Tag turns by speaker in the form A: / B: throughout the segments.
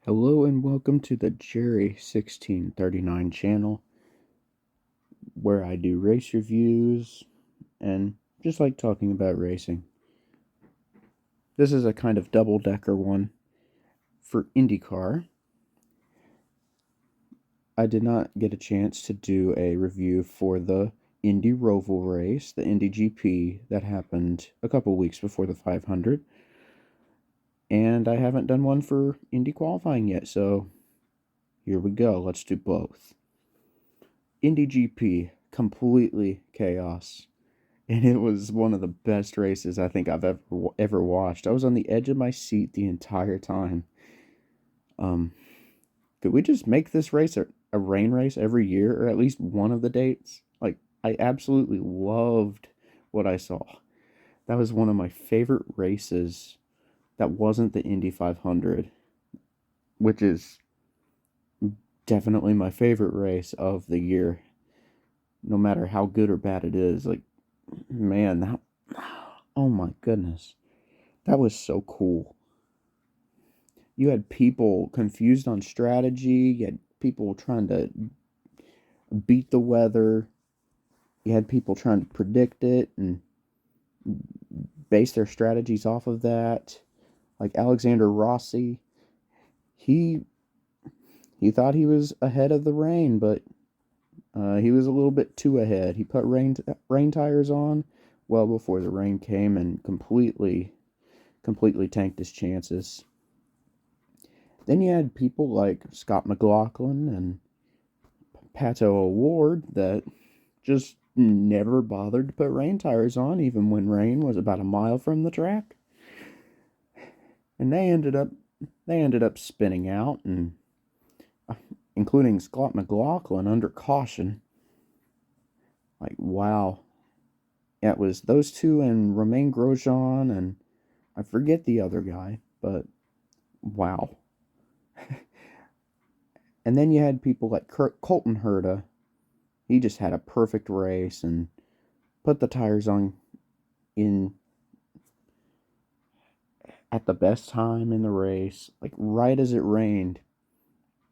A: Hello and welcome to the Jerry 1639 channel, where I do race reviews and just like talking about racing. This is a kind of double-decker one for IndyCar. I did not get a chance to do a review for the Indy Roval race, the Indy GP that happened a couple weeks before the 500. And I haven't done one for Indy qualifying yet, so here we go. Let's do both. Indy GP, completely chaos. And it was one of the best races I think I've ever watched. I was on the edge of my seat the entire time. Could we just make this race a rain race every year, or at least one of the dates? Like, I absolutely loved what I saw. That was one of my favorite races that wasn't the Indy 500, which is definitely my favorite race of the year, no matter how good or bad it is. Like, man, oh my goodness, that was so cool. You had people confused on strategy. You had people trying to beat the weather. You had people trying to predict it and base their strategies off of that. Like Alexander Rossi, he thought he was ahead of the rain, but he was a little bit too ahead. He put rain tires on well before the rain came and completely tanked his chances. Then you had people like Scott McLaughlin and Pato O'Ward that just never bothered to put rain tires on, even when rain was about a mile from the track. And they ended up spinning out, and including Scott McLaughlin under caution. Like, wow. Yeah, it was those two and Romain Grosjean, and I forget the other guy, but wow. And then you had people like Colton Herta. He just had a perfect race and put the tires on in at the best time in the race. Like right as it rained,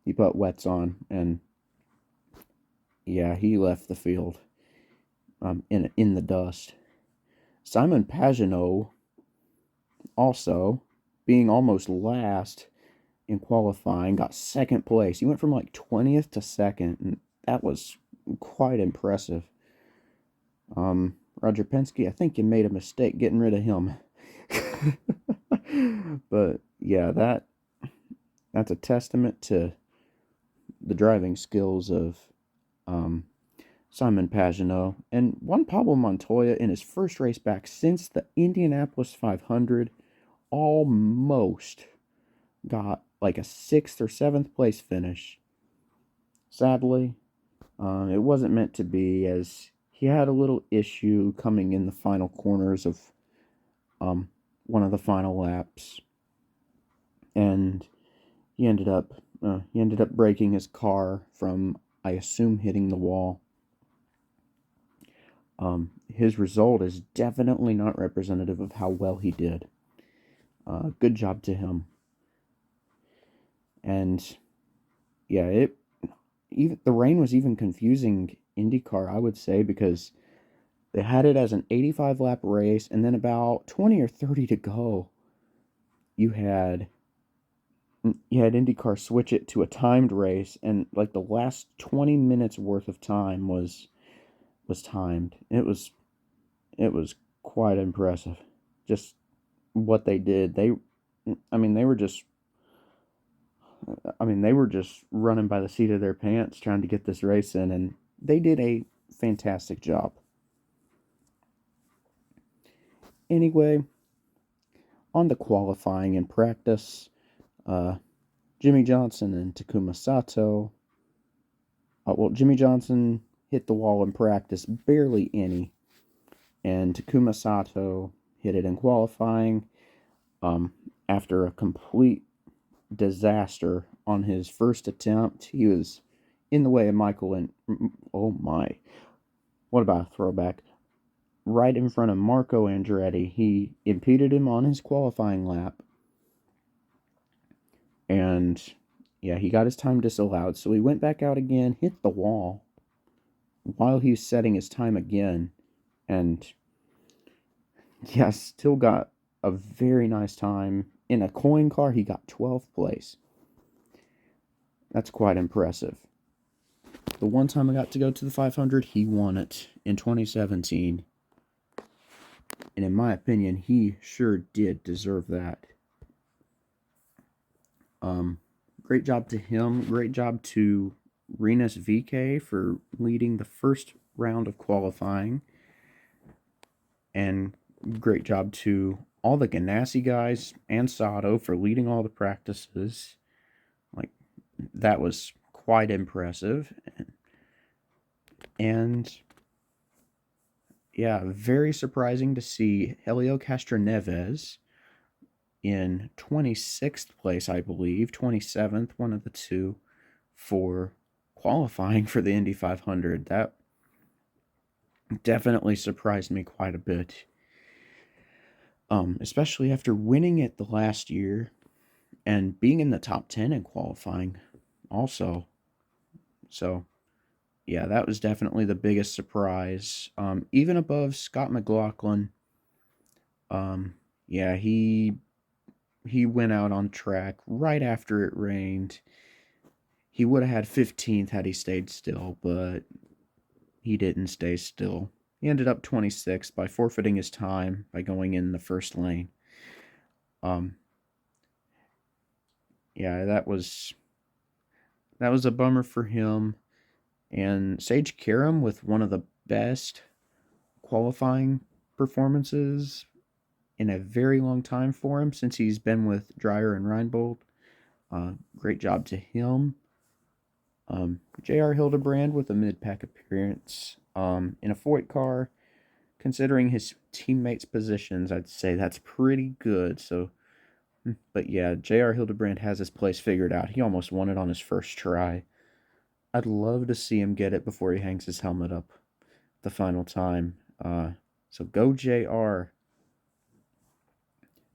A: he put wets on, and yeah, he left the field in the dust. Simon Pagenaud also, being almost last in qualifying, got second place. He went from like 20th to second, and that was quite impressive. Roger Penske, I think you made a mistake getting rid of him. But yeah, that's a testament to the driving skills of Simon Pagenaud. And Juan Pablo Montoya, in his first race back since the Indianapolis 500, almost got like a 6th or 7th place finish. Sadly, it wasn't meant to be, as he had a little issue coming in the final corners of one of the final laps, and he ended up breaking his car from, I assume, hitting the wall. His result is definitely not representative of how well he did. Good job to him. And yeah, even the rain was even confusing IndyCar, I would say, because they had it as an 85 lap race, and then about 20 or 30 to go, you had IndyCar switch it to a timed race, and like the last 20 minutes worth of time was timed. It was quite impressive, just what they did. They were just running by the seat of their pants trying to get this race in, and they did a fantastic job. Anyway, on the qualifying and practice, Jimmy Johnson and Takuma Sato. Jimmy Johnson hit the wall in practice, barely any, and Takuma Sato hit it in qualifying after a complete disaster on his first attempt. He was in the way of Michael, and oh my, what about a throwback? Right in front of Marco Andretti. He impeded him on his qualifying lap, and Yeah, he got his time disallowed, so he went back out again, hit the wall while he was setting his time again, and yeah, still got a very nice time. In a coin car, he got 12th place. That's quite impressive. The one time I got to go to the 500, he won it in 2017. And in my opinion, he sure did deserve that. Great job to him. Great job to Rinus VK for leading the first round of qualifying. And great job to all the Ganassi guys and Sato for leading all the practices. Like, that was quite impressive. And yeah, very surprising to see Helio Castroneves in 26th place, I believe, 27th, one of the two, for qualifying for the Indy 500. That definitely surprised me quite a bit. Especially after winning it the last year and being in the top 10 in qualifying also. So, yeah, that was definitely the biggest surprise. Even above Scott McLaughlin. Yeah, he went out on track right after it rained. He would have had 15th had he stayed still, but he didn't stay still. He ended up 26th by forfeiting his time by going in the first lane. Yeah, that was a bummer for him. And Sage Karam with one of the best qualifying performances in a very long time for him since he's been with Dreyer and Reinbold. Great job to him. J.R. Hildebrand with a mid-pack appearance in a Foyt car. Considering his teammates' positions, I'd say that's pretty good. So, but yeah, J.R. Hildebrand has his place figured out. He almost won it on his first try. I'd love to see him get it before he hangs his helmet up the final time. So go JR.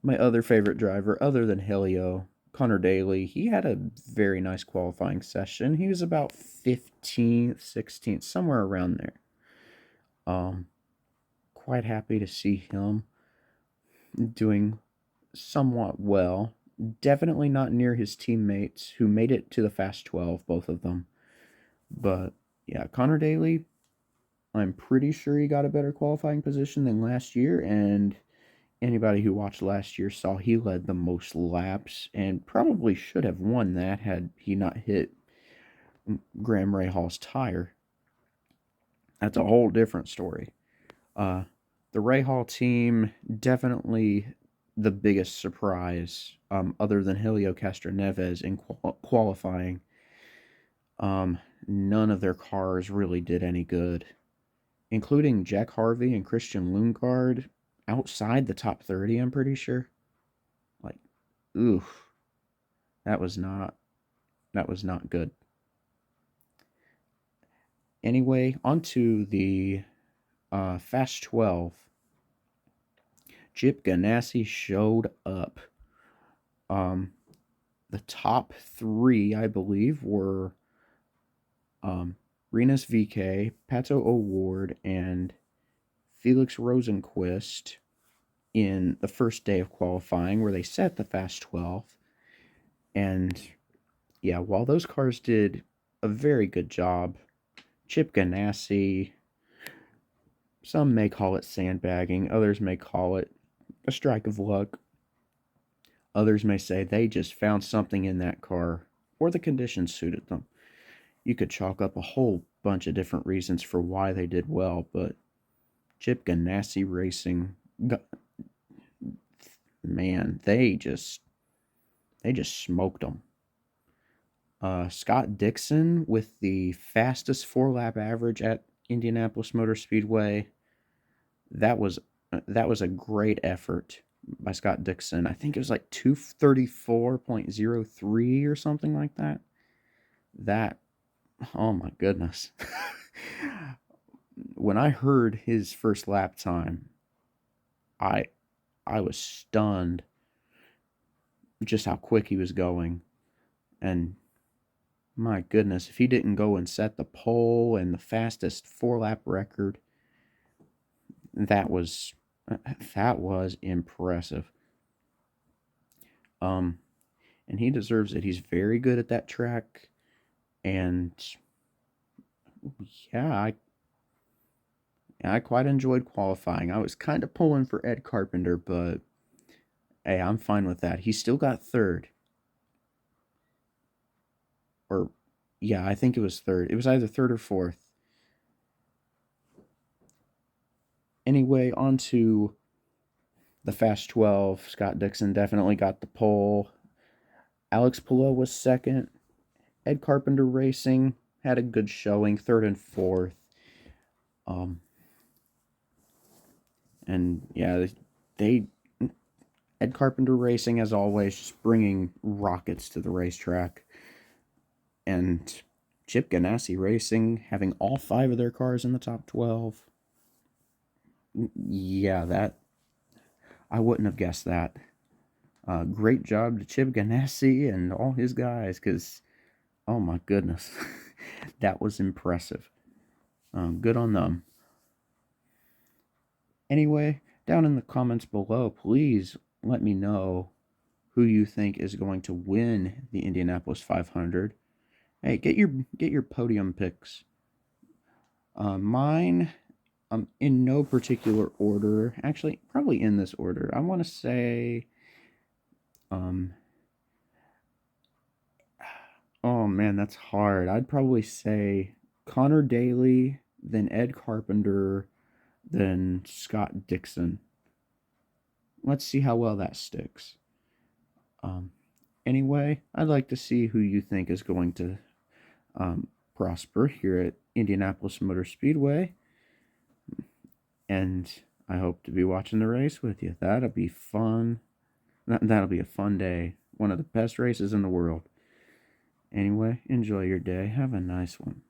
A: My other favorite driver, other than Helio, Connor Daly, he had a very nice qualifying session. He was about 15th, 16th, somewhere around there. Quite happy to see him doing somewhat well. Definitely not near his teammates who made it to the Fast 12, both of them. But yeah, Connor Daly, I'm pretty sure he got a better qualifying position than last year, and anybody who watched last year saw he led the most laps and probably should have won that had he not hit Graham Rahall's tire. That's a whole different story. The Rahal team, definitely the biggest surprise, other than Helio Castroneves in qualifying. None of their cars really did any good, including Jack Harvey and Christian Lundgaard outside the top 30, I'm pretty sure. Like, oof. That was not good. Anyway, onto the Fast 12. Chip Ganassi showed up. The top three, I believe, were Rinus VK, Pato O'Ward, and Felix Rosenquist in the first day of qualifying, where they set the Fast 12. And yeah, while those cars did a very good job, Chip Ganassi, some may call it sandbagging, others may call it a strike of luck. Others may say they just found something in that car, or the conditions suited them. You could chalk up a whole bunch of different reasons for why they did well, but Chip Ganassi Racing, man, they just smoked them. Scott Dixon with the fastest 4-lap average at Indianapolis Motor Speedway. That was a great effort by Scott Dixon. I think it was like 234.03 or something like that. Oh my goodness. When I heard his first lap time, I was stunned just how quick he was going. And My goodness, if he didn't go and set the pole and the fastest 4-lap record, that was impressive. And he deserves it. He's very good at that track, and yeah, I quite enjoyed qualifying. I was kind of pulling for Ed Carpenter, but hey, I'm fine with that. He still got third, or yeah, I think it was third. It was either third or fourth. Anyway, on to the Fast 12. Scott Dixon definitely got the pole. Alex Palou was second. Ed Carpenter Racing had a good showing, third and fourth. And yeah, they Ed Carpenter Racing, as always, just bringing rockets to the racetrack. And Chip Ganassi Racing having all 5 of their cars in the top 12. Yeah, that I wouldn't have guessed that. Great job to Chip Ganassi and all his guys, because oh my goodness, that was impressive. Good on them. Anyway, down in the comments below, please let me know who you think is going to win the Indianapolis 500. Hey, get your podium picks. Mine, in no particular order. Actually, probably in this order. I want to say, oh man, that's hard. I'd probably say Connor Daly, then Ed Carpenter, then Scott Dixon. Let's see how well that sticks. Anyway, I'd like to see who you think is going to prosper here at Indianapolis Motor Speedway. And I hope to be watching the race with you. That'll be fun. That'll be a fun day. One of the best races in the world. Anyway, enjoy your day. Have a nice one.